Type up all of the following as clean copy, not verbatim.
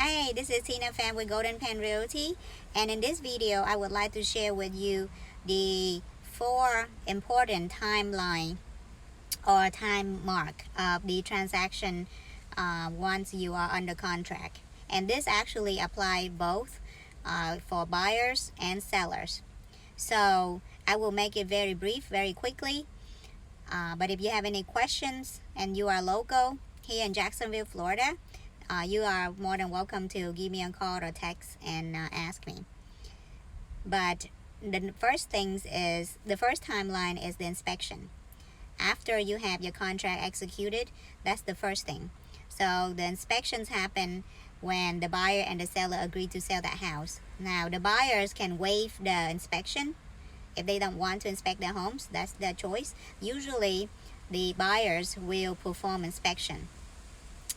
Hey, this is Tina Pham with Golden Pen Realty, and in this video I would like to share with you the 4 important timeline or time mark of the transaction once you are under contract. And this actually apply both for buyers and sellers. So I will make it very brief, very quickly. But if you have any questions and you are local here in Jacksonville, Florida, you are more than welcome to give me a call or text and ask me. But the first timeline is the inspection. After you have your contract executed, that's the first thing. So the inspections happen when the buyer and the seller agree to sell that house. Now the buyers can waive the inspection if they don't want to inspect their homes. That's their choice. Usually the buyers will perform inspection,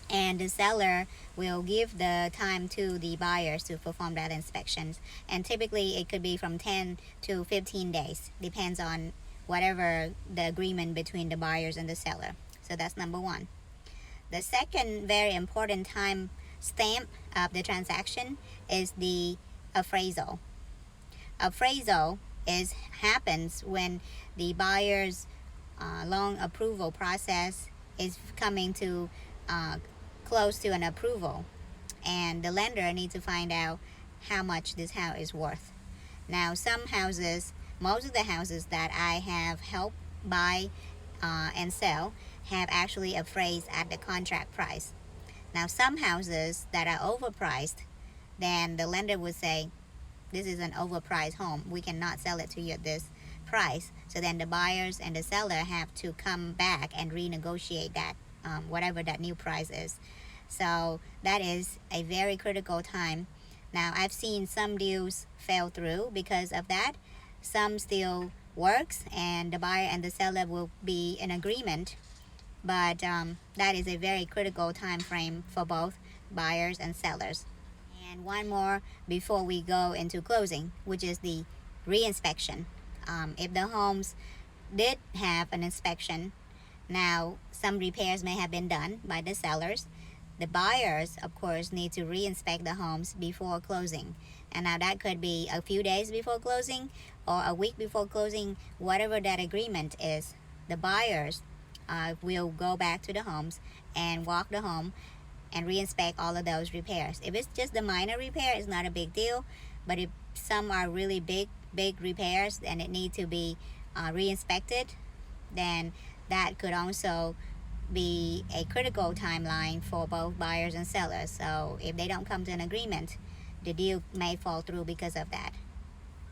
and the seller will give the time to the buyers to perform that inspections, and typically it could be from 10 to 15 days, depends on whatever the agreement between the buyers and the seller. So that's number one. The second very important time stamp of the transaction is the appraisal. Appraisal happens when the buyer's loan approval process is coming to close to an approval, and the lender needs to find out how much this house is worth. Now most of the houses that I have helped buy and sell have actually appraised at the contract price. Now some houses that are overpriced, then the lender would say, this is an overpriced home, we cannot sell it to you at this price. So then the buyers and the seller have to come back and renegotiate that whatever that new price is. So that is a very critical time. Now I've seen some deals fail through because of that. Some still works and the buyer and the seller will be in agreement, but that is a very critical time frame for both buyers and sellers. And one more before we go into closing, which is the re-inspection. If the homes did have an inspection, now some repairs may have been done by the sellers. The buyers, of course, need to re-inspect the homes before closing. And now that could be a few days before closing or a week before closing, whatever that agreement is. The buyers will go back to the homes and walk the home and re-inspect all of those repairs. If it's just the minor repair, it's not a big deal. But if some are really big repairs and it need to be re-inspected, then that could also be a critical timeline for both buyers and sellers. So if they don't come to an agreement, the deal may fall through because of that.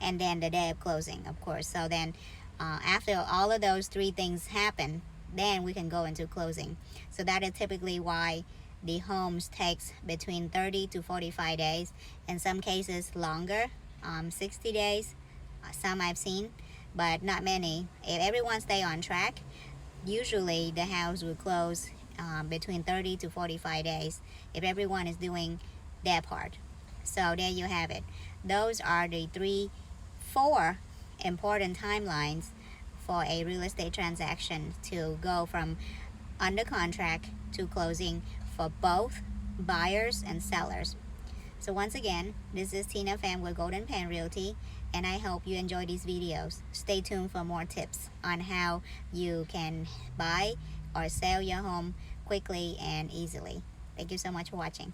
And then the day of closing, of course. So then after all of those 3 things happen, then we can go into closing. So that is typically why the homes takes between 30 to 45 days, in some cases longer, 60 days, some I've seen, but not many. If everyone stay on track, usually the house will close between 30 to 45 days if everyone is doing their part. So there you have it. Those are the 4 important timelines for a real estate transaction to go from under contract to closing for both buyers and sellers. So once again, this is Tina Pham with Golden Pen Realty, and I hope you enjoy these videos. Stay tuned for more tips on how you can buy or sell your home quickly and easily. Thank you so much for watching.